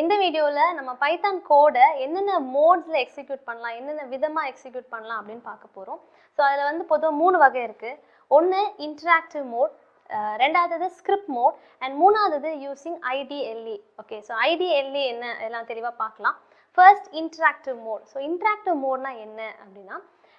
இந்த வீடியோல நம்ம பைத்தான் கோட என்னென்ன மோட்ஸ்ல எக்ஸிக்யூட் பண்ணலாம், என்னென்ன விதமா எக்ஸிக்யூட் பண்ணலாம் அப்படின்னு பார்க்க போறோம். ஸோ அதுல வந்து பொதுவா 3 வகை இருக்கு. ஒன்று இன்டராக்டிவ் மோட், ரெண்டாவது ஸ்கிரிப்ட் மோட், அண்ட் மூணாவது using IDLE. Okay, so IDLE என்ன எல்லாம் தெளிவாக பார்க்கலாம். First interactive mode. So interactive மோட்னா என்ன அப்படின்னா,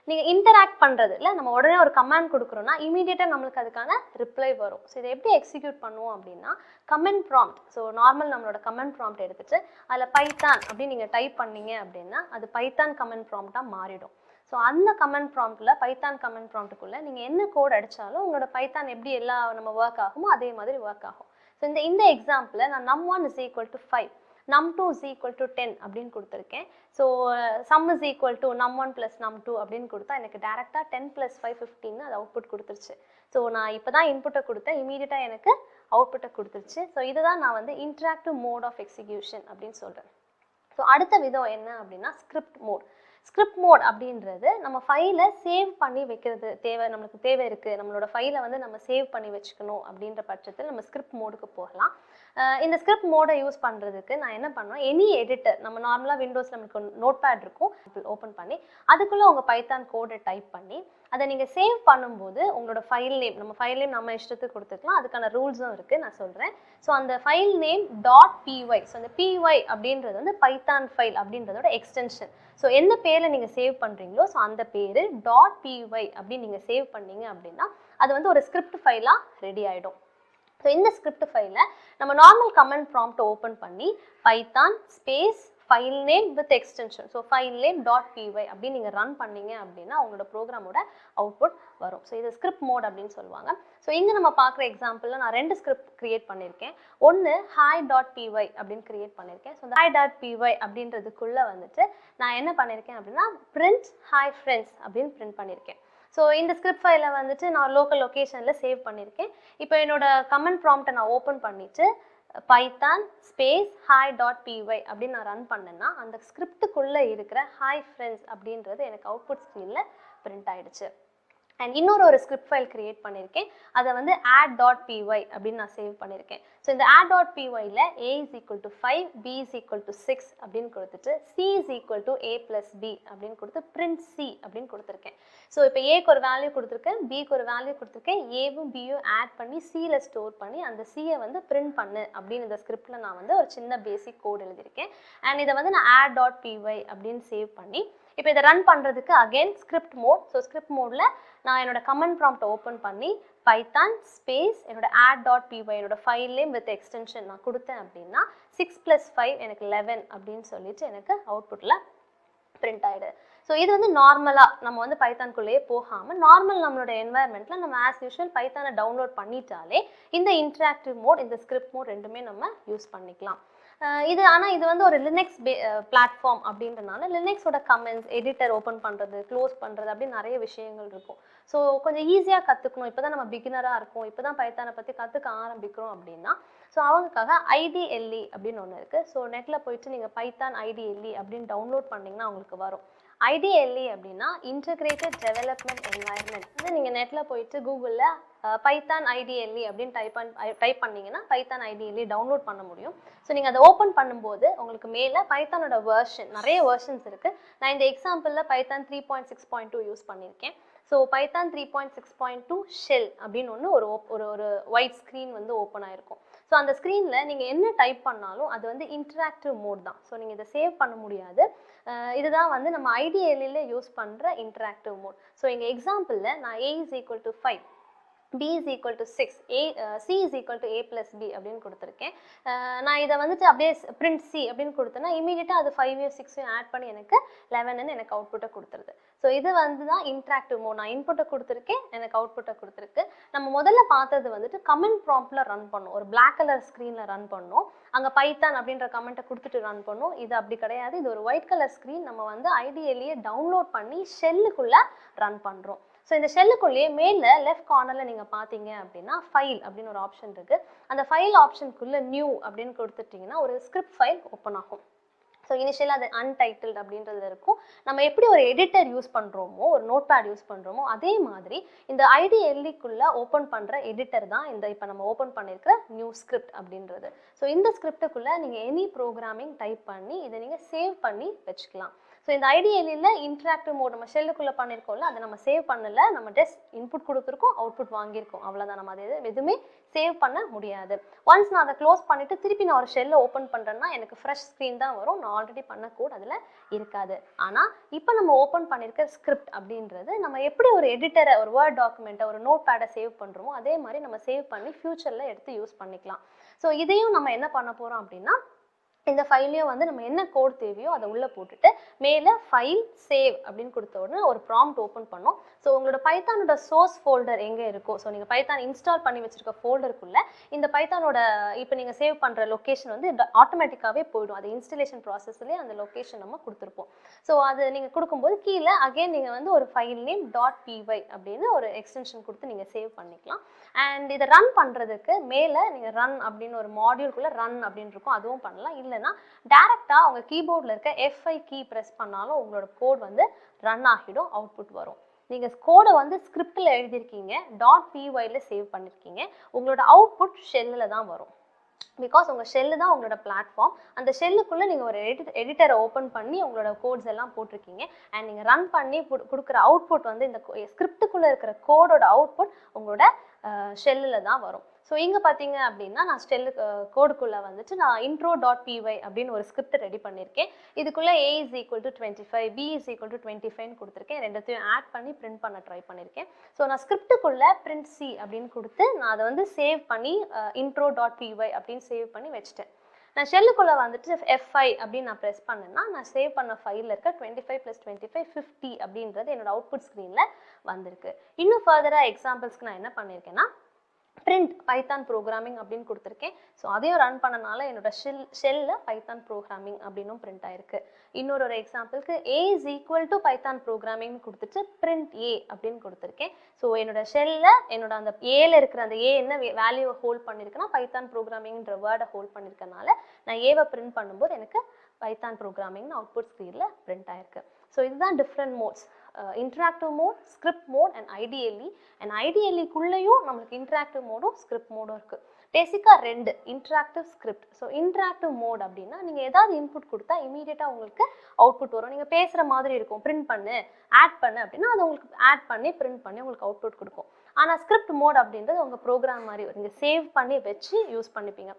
நீங்கள் இன்டராக்ட் பண்ணுறது இல்லை, நம்ம உடனே ஒரு கமாண்ட் கொடுக்குறோன்னா இமீடியட்டாக நம்மளுக்கு அதுக்கான ரிப்ளை வரும். ஸோ இதை எப்படி எக்ஸிக்யூட் பண்ணுவோம் அப்படின்னா, கமெண்ட் ப்ராம்ப்ட். ஸோ நார்மல் நம்மளோட கமெண்ட் ப்ராம்ப்ட் எடுத்துட்டு அதில் பைத்தான் அப்படின்னு நீங்கள் டைப் பண்ணீங்க அப்படின்னா அது பைத்தான் கமெண்ட் ப்ராம்ப்டாக மாறிடும். ஸோ அந்த கமெண்ட் ப்ராம்ப்டில் பைத்தான் கமெண்ட் ப்ராம்ப்ட்டுக்குள்ளே நீங்கள் என்ன கோட் அடித்தாலும் உங்களோட பைத்தான் எப்படி எல்லா நம்ம ஒர்க் ஆகுமோ அதே மாதிரி ஒர்க் ஆகும். ஸோ இந்த எக்ஸாம்பிளில் நான் num1 is equal to 5, num2 is equal to 10 அப்படின்னு கொடுத்துருக்கேன். So sum is equal to num1 plus num2 அப்படின்னு கொடுத்தா எனக்கு டேரெக்டாக 10 plus 5 15 அது அவுட்புட் கொடுத்துருச்சு. ஸோ நான் இப்போ தான் இன்புட்டை கொடுத்தேன், இமீடியட்டாக எனக்கு அவுட்புட்டை கொடுத்துருச்சு. ஸோ இதுதான் நான் வந்து இன்டராக்டிவ் மோட் ஆஃப் எக்ஸிக்யூஷன் அப்படின்னு சொல்கிறேன். ஸோ அடுத்த விதம் என்ன அப்படின்னா ஸ்கிரிப்ட் மோட். ஸ்கிரிப்ட் மோட் அப்படின்றது நம்ம ஃபைலை சேவ் பண்ணி வைக்கிறது நம்மளுக்கு தேவை இருக்குது, நம்மளோட ஃபைலை வந்து நம்ம சேவ் பண்ணி வச்சுக்கணும் அப்படின்ற பட்சத்தில் நம்ம ஸ்கிரிப்ட் மோடுக்கு போகலாம். இந்த ஸ்கிரிப்ட் மோடை யூஸ் பண்ணுறதுக்கு நான் என்ன பண்ணுவேன், எனி எடிட்டர், நம்ம நார்மலாக விண்டோஸில் நமக்கு நோட் பேட் இருக்கும், ஓப்பன் பண்ணி அதுக்குள்ளே உங்கள் பைத்தான் கோடை டைப் பண்ணி அதை நீங்கள் சேவ் பண்ணும்போது உங்களோட ஃபைல் நேம், நம்ம இஷ்டத்துக்கு கொடுத்துக்கலாம், அதுக்கான ரூல்ஸும் இருக்குது, நான் சொல்கிறேன். ஸோ அந்த ஃபைல் நேம் .py. ஸோ அந்த py அப்படின்றது வந்து பைத்தான் ஃபைல் அப்படின்றதோட எக்ஸ்டென்ஷன். ஸோ எந்த பேரில் நீங்கள் சேவ் பண்ணுறீங்களோ ஸோ அந்த பேர் .py அப்படின்னு நீங்கள் சேவ் பண்ணீங்க அப்படின்னா அது வந்து ஒரு ஸ்கிரிப்ட் ஃபைலாக ரெடி ஆகிடும். ஸோ இந்த ஸ்கிரிப்ட் ஃபைலை நம்ம நார்மல் கமெண்ட் ப்ராம்ப்ட் ஓப்பன் பண்ணி Python space file name with extension, so file name .py அப்படின்னு நீங்கள் ரன் பண்ணீங்க அப்படின்னா உங்களோட ப்ரோக்ராமோட அவுட்புட் வரும். ஸோ இது ஸ்கிரிப்ட் மோட் அப்படின்னு சொல்லுவாங்க. ஸோ இங்கே நம்ம பார்க்குற எக்ஸாம்பிளில் நான் 2 ஸ்கிரிப்ட் கிரியேட் பண்ணியிருக்கேன். ஒன்று hi.py அப்படின்னு கிரியேட் பண்ணியிருக்கேன். ஸோ இந்த hi.py அப்படின்றதுக்குள்ளே வந்துட்டு நான் என்ன பண்ணியிருக்கேன் அப்படின்னா பிரிண்ட் hi friends அப்படின்னு பிரிண்ட் பண்ணியிருக்கேன். ஸோ இந்த ஸ்கிரிப்ட் ஃபைலை வந்துட்டு நான் லோக்கல் லொக்கேஷனில் சேவ் பண்ணியிருக்கேன். இப்போ என்னோட கமெண்ட் ப்ராம்ப்டை நான் ஓப்பன் பண்ணிவிட்டு பைத்தான் ஸ்பேஸ் hi.py அப்படின்னு நான் ரன் பண்ணேன்னா அந்த ஸ்கிரிப்டுக்குள்ளே இருக்கிற ஹாய் ஃப்ரெண்ட்ஸ் அப்படின்றது எனக்கு அவுட்புட் ஸ்க்ரீனில் பிரிண்ட் ஆகிடுச்சு. அண்ட் இன்னொரு ஸ்கிரிப்ட் ஃபைல் கிரியேட் பண்ணியிருக்கேன், அதை வந்து add.py அப்படின்னு நான் சேவ் பண்ணியிருக்கேன். ஸோ இந்த add.pyல a is equal to 5, b is equal to 6 அப்படின்னு கொடுத்துட்டு c is equal to a plus b அப்படின்னு கொடுத்து print c அப்படின்னு கொடுத்துருக்கேன். ஸோ இப்போ ஏக்கு ஒரு வேல்யூ கொடுத்துருக்கேன், பிக்கு ஒரு வேல்யூ கொடுத்துருக்கேன், ஏவும் பியும் ஆட் பண்ணி சியில் ஸ்டோர் பண்ணி அந்த சியை வந்து பிரிண்ட் பண்ணு அப்படின்னு இந்த ஸ்கிரிப்டில் நான் வந்து ஒரு சின்ன பேசிக் கோட் எழுதியிருக்கேன். அண்ட் இதை வந்து நான் add.py அப்படின்னு சேவ் பண்ணி இப்போ இதை ரன் பண்ணுறதுக்கு again script mode. So script மோடில் நான் என்னோட கமெண்ட் ப்ராம்ப்ட் ஓப்பன் பண்ணி பைத்தான் ஸ்பேஸ் என்னோட add.py என்னோட ஃபைல் நேம் வித் எக்ஸ்டென்ஷன் நான் கொடுத்தேன் அப்படின்னா 6 + 5 எனக்கு 11 அப்படின்னு சொல்லிட்டு எனக்கு அவுட்புட்டில் பிரிண்ட் ஆகிடுது. ஸோ இது வந்து நார்மலாக நம்ம வந்து பைத்தான்குள்ளேயே போகாமல் நார்மல் நம்மளோட என்வாயர்மெண்ட்டில் நம்ம ஆஸ் யூஷுவல் பைத்தானை டவுன்லோட் பண்ணிட்டாலே இந்த இன்டராக்டிவ் மோட் இந்த ஸ்கிரிப்ட் மோட் ரெண்டுமே நம்ம யூஸ் பண்ணிக்கலாம். ஆனால் இது வந்து ஒரு லினக்ஸ் பிளாட்ஃபார்ம் அப்படின்றனால லினக்ஸோட கமெண்ட்ஸ் எடிட்டர் ஓப்பன் பண்ணுறது க்ளோஸ் பண்ணுறது அப்படின்னு நிறைய விஷயங்கள் இருக்கும். ஸோ கொஞ்சம் ஈஸியாக கற்றுக்கணும், இப்போ தான் நம்ம பிகினராக இருக்கோம், இப்போ தான் பைத்தானை பற்றி கற்றுக்க ஆரம்பிக்கிறோம் அப்படின்னா ஸோ அவங்களுக்காக IDLE அப்படின்னு ஒன்று இருக்குது. ஸோ நெட்டில் போயிட்டு நீங்கள் பைத்தான் IDLE அப்படின்னு டவுன்லோட் பண்ணிங்கன்னா உங்களுக்கு வரும். IDLE அப்படின்னா இன்டகிரேட்டட் டெவலப்மெண்ட் என்வாயர்மெண்ட். வந்து நீங்கள் நெட்டில் போயிட்டு கூகுளில் பைத்தான் IDLE அப்படின்னு டைப் பண்ணிங்கன்னா பைத்தான் IDLE டவுன்லோட் பண்ண முடியும். ஸோ நீங்கள் அதை ஓப்பன் பண்ணும்போது உங்களுக்கு மேலே பைத்தானோட வெர்ஷன் நிறைய வெர்ஷன்ஸ் இருக்குது. நான் இந்த எக்ஸாம்பிளில் பைத்தான் 3.6.2 யூஸ் பண்ணியிருக்கேன். ஸோ பைத்தான் 3.6.2 ஷெல் அப்படின்னு ஒன்று ஒரு ஒயிட் ஸ்க்ரீன் வந்து ஓப்பன் ஆகிருக்கும். ஸோ அந்த ஸ்க்ரீனில் நீங்கள் என்ன டைப் பண்ணாலும் அது வந்து இன்டராக்டிவ் மோட் தான். ஸோ நீங்கள் இதை சேவ் பண்ண முடியாது. இதுதான் வந்து நம்ம IDLEல யூஸ் பண்ணுற இன்டராக்டிவ் மோட். ஸோ எங்கள் எக்ஸாம்பிளில் நான் a is equal to 5, b is equal to 6, c is equal to a plus b அப்படின்னு கொடுத்துருக்கேன். நான் இதை வந்துட்டு அப்படியே print c அப்படின்னு கொடுத்தேன்னா இமீடியட்டாக அது 5 6 ஆட் பண்ணி எனக்கு 11 எனக்கு அவுட்புட்டை கொடுத்துருது. ஸோ இது வந்து தான் இன்டராக்டிவ் மோட். நான் இன்புட்டை கொடுத்துருக்கேன், எனக்கு அவுட்புட்டை கொடுத்துருக்கு. நம்ம முதல்ல பார்த்தது வந்துட்டு கமெண்ட் ப்ராம்ப்டில் ரன் பண்ணோம், ஒரு பிளாக் கலர் ஸ்க்ரீனில் ரன் பண்ணோம், அங்கே பைத்தான் அப்படின்ற கமெண்ட்டை கொடுத்துட்டு ரன் பண்ணோம். இது அப்படி கிடையாது, இது ஒரு ஒயிட் கலர் ஸ்க்ரீன். நம்ம வந்து IDLE டவுன்லோட் பண்ணி ஷெல்லுக்குள்ளே ரன் பண்ணுறோம். ஸோ இந்த ஷெல்லுக்குள்ளேயே மேலே லெஃப்ட் கார்னரில் நீங்கள் பார்த்தீங்க அப்படின்னா ஃபைல் அப்படின்னு ஒரு ஆப்ஷன் இருக்குது. அந்த ஃபைல் ஆப்ஷனுக்குள்ளே நியூ அப்படின்னு கொடுத்துட்டிங்கன்னா ஒரு ஸ்கிரிப்ட் ஃபைல் ஓப்பன் ஆகும். ஸோ இனிஷியலாக அது அன்டைட்டில்டு அப்படின்றதுல இருக்கும். நம்ம எப்படி ஒரு எடிட்டர் யூஸ் பண்ணுறோமோ, ஒரு நோட் பேட் யூஸ் பண்ணுறோமோ, அதே மாதிரி இந்த ஐடிஎல்லிக்குள்ளே ஓப்பன் பண்ணுற எடிட்டர் தான் இந்த இப்போ நம்ம ஓப்பன் பண்ணியிருக்கிற நியூ ஸ்கிரிப்ட் அப்படின்றது. ஸோ இந்த ஸ்கிரிப்டுக்குள்ளே நீங்கள் எனி ப்ரோக்ராமிங் டைப் பண்ணி இதை நீங்கள் சேவ் பண்ணி வச்சுக்கலாம். ஸோ இந்த ஐடிஎல்லியில் இன்ட்ராக்டிவ் மோட் நம்ம ஷெல்லுக்குள்ளே பண்ணியிருக்கோம்ல, அதை நம்ம சேவ் பண்ணலை, நம்ம ஜஸ்ட் இன்புட் கொடுத்துருக்கோம், அவுட்புட் வாங்கியிருக்கோம், அவ்வளோதான். நம்ம அதை எதுவுமே சேவ் பண்ண முடியாது. ஒன்ஸ் நான் அதை க்ளோஸ் பண்ணிவிட்டு திருப்பி நான் ஒரு ஷெல்லை ஓப்பன் பண்ணுறேன்னா எனக்கு ஃப்ரெஷ் ஸ்க்ரீன் தான் வரும், நான் ஆல்ரெடி பண்ண கோட் அதில் இருக்காது. ஆனால் இப்போ நம்ம ஓப்பன் பண்ணியிருக்க ஸ்கிரிப்ட் அப்படின்றது நம்ம எப்படி ஒரு எடிட்டரை, ஒரு வேர்ட் டாக்குமெண்ட்டை, ஒரு நோட் பேடை சேவ் பண்ணுறோமோ அதே மாதிரி நம்ம சேவ் பண்ணி ஃபியூச்சரில் எடுத்து யூஸ் பண்ணிக்கலாம். ஸோ இதையும் நம்ம என்ன பண்ண போகிறோம் அப்படின்னா, இந்த ஃபைலையும் வந்து நம்ம என்ன கோட் தேவையோ அதை உள்ளே போட்டுட்டு மேலே ஃபைல் சேவ் அப்படின்னு கொடுத்த உடனே ஒரு ப்ராம்ப்ட் ஓப்பன் பண்ணோம். ஸோ உங்களோட பைத்தானோட சோர்ஸ் ஃபோல்டர் எங்கே இருக்கோ, ஸோ நீங்கள் பைத்தான் இன்ஸ்டால் பண்ணி வச்சிருக்க ஃபோல்டருக்குள்ளே இந்த பைத்தானோட இப்போ நீங்கள் சேவ் பண்ணுற லொக்கேஷன் வந்து ஆட்டோமேட்டிக்காகவே போயிடும். அது இன்ஸ்டலேஷன் ப்ராசஸ்லேயே அந்த லொக்கேஷன் நம்ம கொடுத்துருப்போம். ஸோ அது நீங்கள் கொடுக்கும்போது கீழே அகெயின் நீங்கள் வந்து ஒரு ஃபைல் நேம் .py அப்படின்னு ஒரு எக்ஸ்டென்ஷன் கொடுத்து நீங்கள் சேவ் பண்ணிக்கலாம். அண்ட் இதை ரன் பண்ணுறதுக்கு மேலே நீங்கள் ரன் அப்படின்னு ஒரு மாடியூல்குள்ளே ரன் அப்படின்னு இருக்கும், அதுவும் பண்ணலாம். இல்லைன்னா டேரெக்டாக உங்கள் கீபோர்டில் இருக்க F5 கீ ப்ரெஸ் பண்ணாலும் உங்களோட கோட் வந்து ரன் ஆகிடும், அவுட்புட் வரும். நீங்கள் கோடை வந்து ஸ்கிரிப்டில் எழுதியிருக்கீங்க, .pyல சேவ் பண்ணியிருக்கீங்க, உங்களோட அவுட்புட் ஷெல்லில் தான் வரும். பிகாஸ் உங்கள் ஷெல்லு தான் உங்களோட பிளாட்ஃபார்ம். அந்த ஷெல்லுக்குள்ளே நீங்கள் ஒரு எடிட்டரை ஓப்பன் பண்ணி உங்களோட கோட்ஸ் எல்லாம் போட்டிருக்கீங்க. அண்ட் நீங்கள் ரன் பண்ணி கொடுக்குற அவுட்புட் வந்து இந்த ஸ்கிரிப்டுக்குள்ளே இருக்கிற கோடோட அவுட்புட் உங்களோட ஷெல்லில் தான் வரும். ஸோ இங்கே பார்த்தீங்க அப்படின்னா நான் கோடுக்குள்ளே வந்துட்டு நான் intro.py அப்படின்னு ஒரு ஸ்கிரிப்ட் ரெடி பண்ணியிருக்கேன். இதுக்குள்ளே a is equal to 25, b is equal to 25 கொடுத்துருக்கேன். ரெண்டுத்தையும் ஆட் பண்ணி பிரிண்ட் பண்ண ட்ரை பண்ணியிருக்கேன். ஸோ நான் ஸ்கிரிப்டுக்குள்ளே print c அப்படின்னு கொடுத்து நான் அதை வந்து சேவ் பண்ணி intro.py அப்படின்னு சேவ் பண்ணி வச்சுட்டேன். நான் ஷெல்லுக்குள்ளே வந்துட்டு F5 அப்படின்னு நான் ப்ரெஸ் பண்ணேன்னா நான் சேவ் பண்ண ஃபைலில் இருக்க 25 + 25 50 அப்படின்றது என்னோட அவுட்புட் ஸ்க்ரீனில் வந்திருக்கு. இன்னும் ஃபர்தராக எக்ஸாம்பிள்ஸ்க்கு நான் என்ன பண்ணியிருக்கேன்னா print பைத்தான் ப்ரோக்ராமிங் அப்படின்னு கொடுத்துருக்கேன். ஸோ அதையும் ரன் பண்ணனால என்னோட ஷெல்லில் பைத்தான் ப்ரோக்ராமிங் அப்படின்னும் பிரிண்ட் ஆயிருக்கு. இன்னொரு எக்ஸாம்பிளுக்கு a is equal to Python programming கொடுத்துட்டு print a அப்படின்னு கொடுத்துருக்கேன். ஸோ என்னோட ஷெல்லில் என்னோட அந்த ஏல இருக்கிற அந்த a என்ன வேல்யூவை ஹோல்ட் பண்ணியிருக்குன்னா பைத்தான் ப்ரோக்ராமிங்ன்ற வேர்டை ஹோல்ட் பண்ணியிருக்கனால நான் ஏவை பிரிண்ட் பண்ணும்போது எனக்கு பைத்தான் ப்ரோக்ராமிங்னு அவுட்புட் ஸ்க்ரீனில் பிரிண்ட் ஆயிருக்கு. ஸோ இதுதான் different modes, interactive mode, script mode and IDLE. And ஐடிஎல்இக்குள்ளேயும் நம்மளுக்கு இன்டராக்டிவ் மோடும் ஸ்கிரிப்ட் மோடும் இருக்குது. பேசிக்காக ரெண்டு, interactive, script. So interactive mode அப்படின்னா நீங்கள் ஏதாவது இன்புட் கொடுத்தா இமீடியட்டாக உங்களுக்கு அவுட்புட் வரும். நீங்கள் பேசுகிற மாதிரி இருக்கும், பிரிண்ட் பண்ணு, ஆட் பண்ணு அப்படின்னா அது உங்களுக்கு ஆட் பண்ணி பிரிண்ட் பண்ணி உங்களுக்கு அவுட்புட் கொடுக்கும். ஆனால் ஸ்கிரிப்ட் மோட் அப்படின்றது உங்கள் ப்ரோக்ராம் மாதிரி நீங்கள் சேவ் பண்ணி வச்சு யூஸ் பண்ணிப்பீங்க.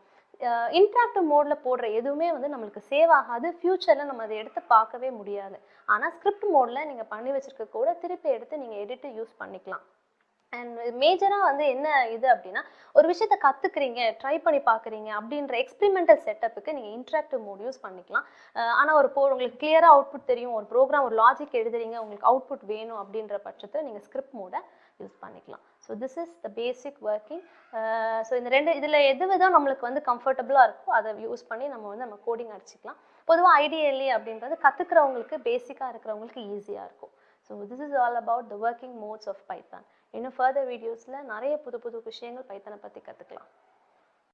இன்டராக்டிவ் மோடில் போடுற எதுவுமே வந்து நம்மளுக்கு சேவ் ஆகாது, ஃப்யூச்சரில் நம்ம அதை எடுத்து பார்க்கவே முடியாது. ஆனால் ஸ்கிரிப்ட் மோடில் நீங்கள் பண்ணி வச்சுருக்க கூட திருப்பி எடுத்து நீங்கள் எடிட்டு யூஸ் பண்ணிக்கலாம். அண்ட் மேஜராக வந்து என்ன இது அப்படின்னா, ஒரு விஷயத்த கற்றுக்குறீங்க, ட்ரை பண்ணி பார்க்குறீங்க அப்படின்ற எக்ஸ்பெரிமெண்டல் செட்டப்புக்கு நீங்கள் இன்டராக்டிவ் மோட் யூஸ் பண்ணிக்கலாம். ஆனால் உங்களுக்கு கிளியராக அவுட்புட் தெரியும், ஒரு ப்ரோக்ராம், ஒரு லாஜிக் எழுதுறீங்க, உங்களுக்கு அவுட்புட் வேணும் அப்படின்ற பட்சத்தில் நீங்கள் ஸ்கிரிப்ட் மோடை யூஸ் பண்ணிக்கலாம். So this is the basic working. So இந்த இதில் எது விதம் நம்மளுக்கு வந்து கம்ஃபர்டபுளாக இருக்கோ அதை யூஸ் பண்ணி நம்ம கோடிங் அடிச்சிக்கலாம். பொதுவாக ஐடிஎல்இ அப்படின்றது கற்றுக்கிறவங்களுக்கு, பேசிக்காக இருக்கிறவங்களுக்கு ஈஸியாக இருக்கும். So this is all about the working modes of Python. இன்னும் ஃபர்தர் வீடியோஸில் நிறைய புது புது விஷயங்கள் பைத்தானை பற்றி கற்றுக்கலாம்.